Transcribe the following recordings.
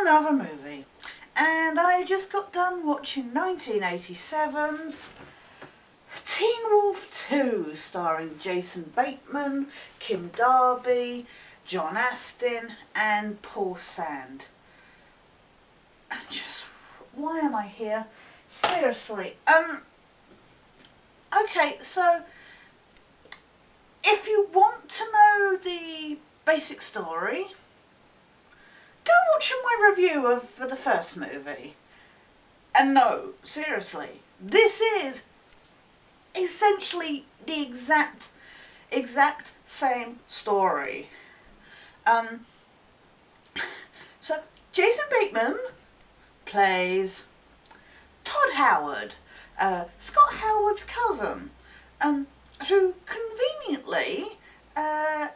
another movie. And I just got done watching 1987's Teen Wolf 2, starring Jason Bateman, Kim Darby, John Astin and Paul Sand. And just, why am I here? Seriously. Okay, so if you want to know the basic story, go watch my review for the first movie. And no, seriously, this is essentially the exact same story. So Jason Bateman plays Todd Howard, Scott Howard's cousin, who conveniently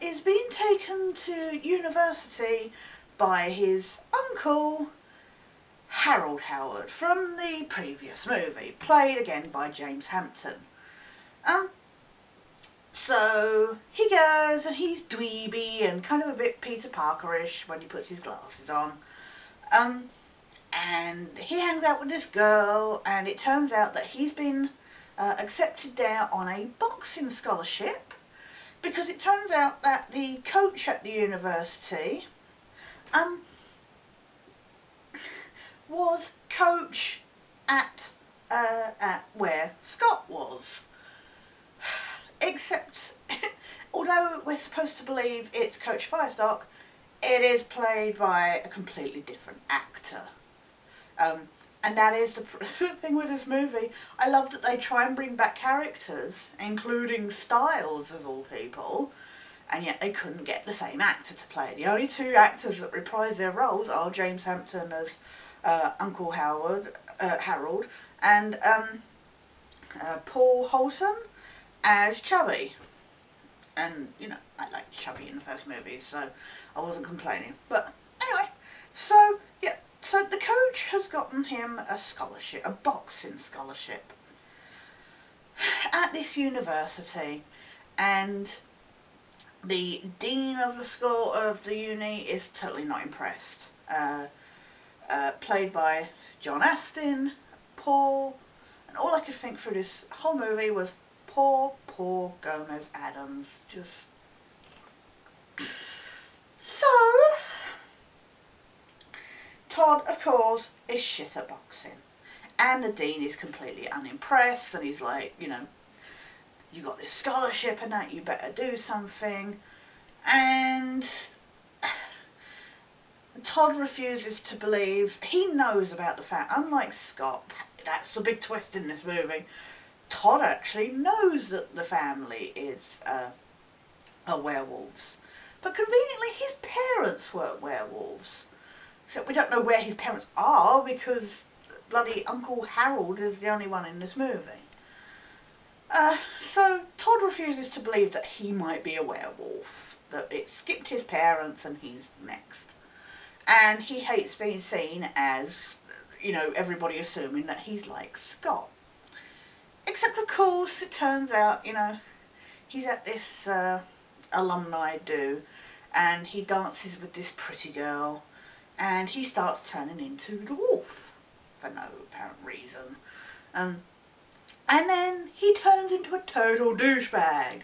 is being taken to university by his uncle Harold Howard from the previous movie, played again by James Hampton. So he goes and he's dweeby and kind of a bit Peter Parker-ish when he puts his glasses on. And he hangs out with this girl, and it turns out that he's been accepted there on a boxing scholarship, because it turns out that the coach at the university was coach at where Scott was. Except, although we're supposed to believe it's Coach Firestock, it is played by a completely different actor. And that is the thing with this movie. I love that they try and bring back characters, including Styles of all people, and yet they couldn't get the same actor to play. The only two actors that reprise their roles are James Hampton as Uncle Harold, and Paul Holton as Chubby. And, you know, I liked Chubby in the first movie, so I wasn't complaining. But anyway, so, yeah, so the coach has gotten him a scholarship, a boxing scholarship, at this university, and the dean of the school, of the uni, is totally not impressed. Played by John Astin, Paul, and all I could think through this whole movie was poor Gomez Addams. Just so Todd, of course, is shit at boxing, and the dean is completely unimpressed, and he's like, you know, you got this scholarship and that, you better do something. And Todd refuses to believe. He knows about the fact, unlike Scott, that's the big twist in this movie, Todd actually knows that the family is are werewolves. But conveniently, his parents weren't werewolves. Except we don't know where his parents are, because bloody Uncle Harold is the only one in this movie. So Todd refuses to believe that he might be a werewolf, that it skipped his parents and he's next. And he hates being seen as, you know, everybody assuming that he's like Scott. Except, of course, it turns out, you know, he's at this alumni do, and he dances with this pretty girl, and he starts turning into the wolf for no apparent reason. And then he turns into a total douchebag.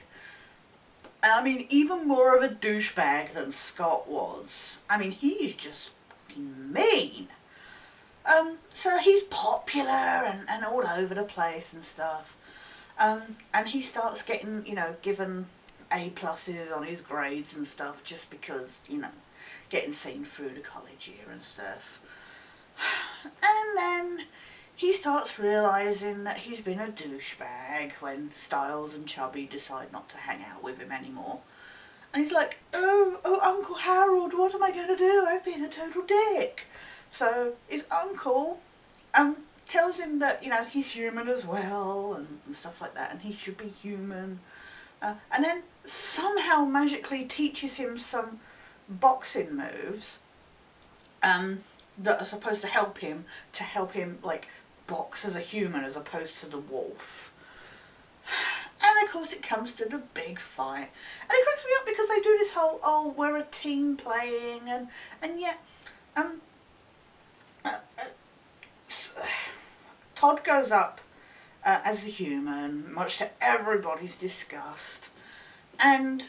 And I mean, even more of a douchebag than Scott was. I mean, he is just fucking mean. So he's popular and all over the place and stuff. And he starts getting, you know, given A+ on his grades and stuff, just because, you know, getting seen through the college year and stuff. And then he starts realising that he's been a douchebag when Styles and Chubby decide not to hang out with him anymore. And he's like, oh, Uncle Harold, what am I going to do? I've been a total dick. So his uncle tells him that, you know, he's human as well and stuff like that, and he should be human. And then somehow magically teaches him some boxing moves that are supposed to help him like box as a human as opposed to the wolf. And of course it comes to the big fight, and it cracks me up because they do this whole, oh, we're a team playing, and yet Todd goes up as a human, much to everybody's disgust, and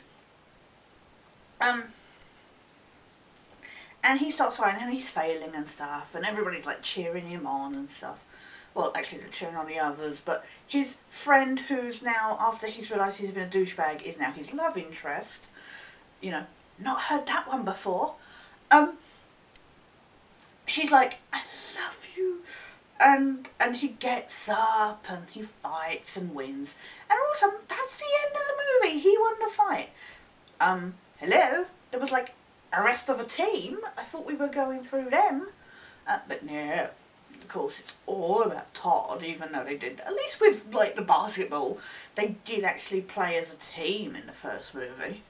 he starts fighting and he's failing and stuff, and everybody's like cheering him on and stuff. Well, actually they're cheering on the others, but his friend, who's now, after he's realised he's been a douchebag, is now his love interest. You know, not heard that one before. She's like, I love you. And he gets up and he fights and wins. And all of a sudden, that's the end of the movie. He won the fight. Hello? There was like a rest of a team. I thought we were going through them. But no. Of course, it's all about Todd, even though they did, at least with like the basketball, they did actually play as a team in the first movie.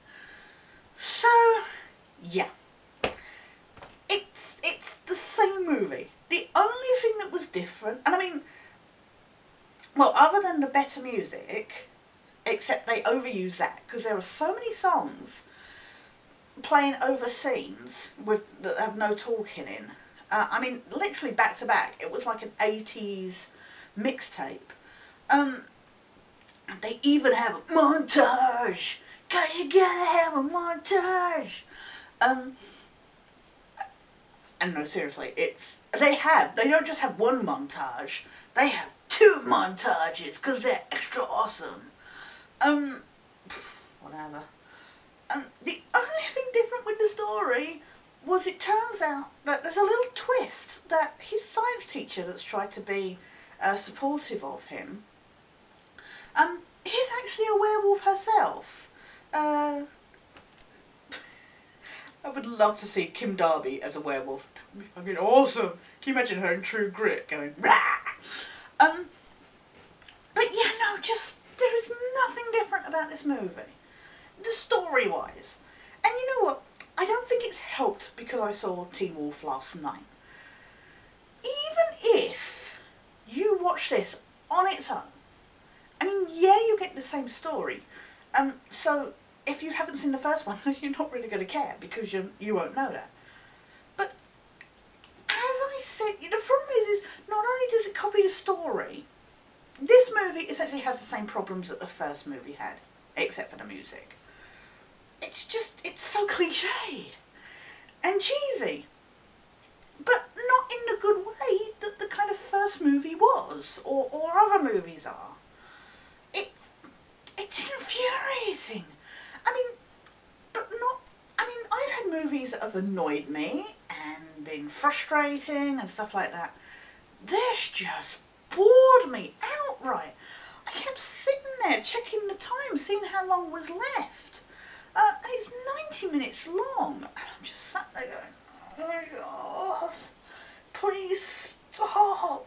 So, yeah. It's the same movie. The only thing that was different, and I mean, well, other than the better music, except they overuse that, because there are so many songs playing over scenes that have no talking in. I mean, literally back to back. It was like an 80s mixtape. They even have a montage, cause you gotta have a montage. And no, seriously, they don't just have one montage, they have 2 montages, because they're extra awesome. Whatever. The only thing different with the story was it turns out that there's a little twist that his science teacher that's tried to be supportive of him, is actually a werewolf herself. I would love to see Kim Darby as a werewolf. I mean, awesome. Can you imagine her in True Grit going, rah! But yeah, no, just, there is nothing different about this movie. The story-wise. And you know what? I don't think it's helped because I saw Teen Wolf last night. Even if you watch this on its own, I mean, yeah, you get the same story. So if you haven't seen the first one, you're not really going to care because you won't know that. But as I said, the problem is not only does it copy the story, this movie essentially has the same problems that the first movie had, except for the music. It's just, it's so cliched and cheesy, but not in the good way that the kind of first movie was, or other movies are. It's infuriating. I mean, but not, I mean, I've had movies that have annoyed me and been frustrating and stuff like that. This just bored me outright. I kept sitting there checking the time, seeing how long was left. And it's 90 minutes long. And I'm just sat there going, oh my God, please stop.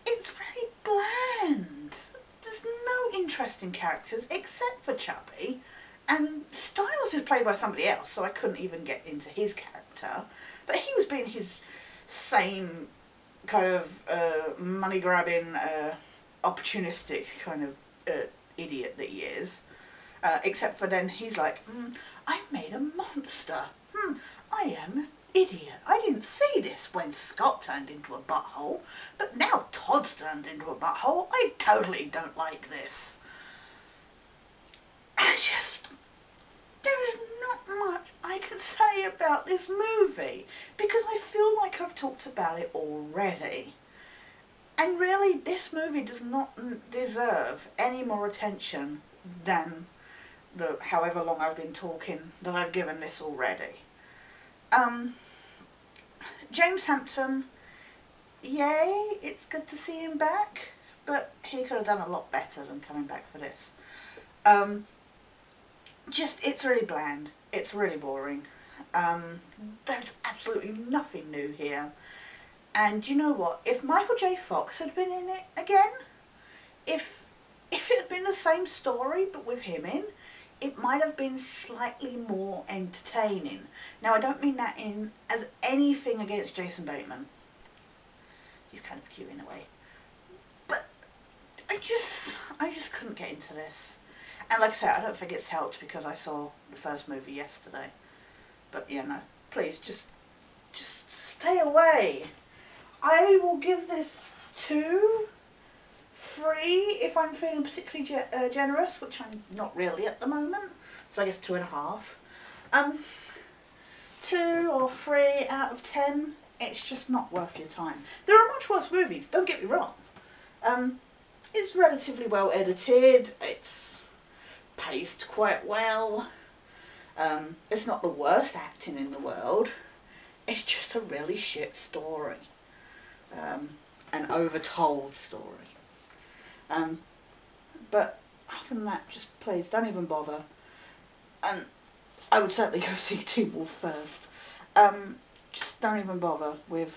It's really bland. There's no interesting characters except for Chubby. And Styles is played by somebody else, so I couldn't even get into his character. But he was being his same kind of money-grabbing, opportunistic kind of idiot that he is. Except for then he's like, I made a monster. I am an idiot. I didn't see this when Scott turned into a butthole, but now Todd's turned into a butthole. I totally don't like this. There's not much I can say about this movie, because I feel like I've talked about it already. And really, this movie does not deserve any more attention than the however long I've been talking that I've given this already. James Hampton, yay, it's good to see him back, but he could have done a lot better than coming back for this. It's really bland. It's really boring. There's absolutely nothing new here. And you know what? If Michael J. Fox had been in it again, if it had been the same story but with him in, it might have been slightly more entertaining. Now, I don't mean that as anything against Jason Bateman. He's kind of cute in a way. But I just couldn't get into this. And like I said, I don't think it's helped because I saw the first movie yesterday. But yeah, no, please just stay away. I will give this 2, 3 if I'm feeling particularly generous, which I'm not really at the moment. So I guess 2.5. 2 or 3 out of 10. It's just not worth your time. There are much worse movies, don't get me wrong. It's relatively well edited, it's paced quite well, it's not the worst acting in the world, it's just a really shit story, an overtold story. But other than that, just please don't even bother. And I would certainly go see Teen Wolf first. Just don't even bother with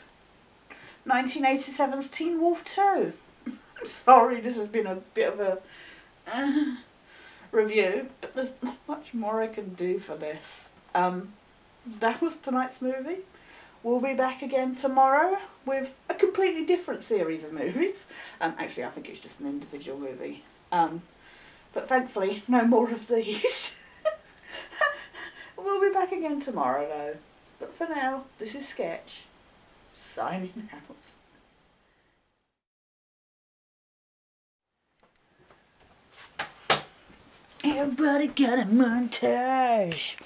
1987's Teen Wolf 2. I'm sorry, this has been a bit of a review, but there's not much more I can do for this. That was tonight's movie. We'll be back again tomorrow with a completely different series of movies. Actually, I think it's just an individual movie. But thankfully, no more of these. We'll be back again tomorrow though. But for now, this is Sketch, signing out. Everybody got a montage.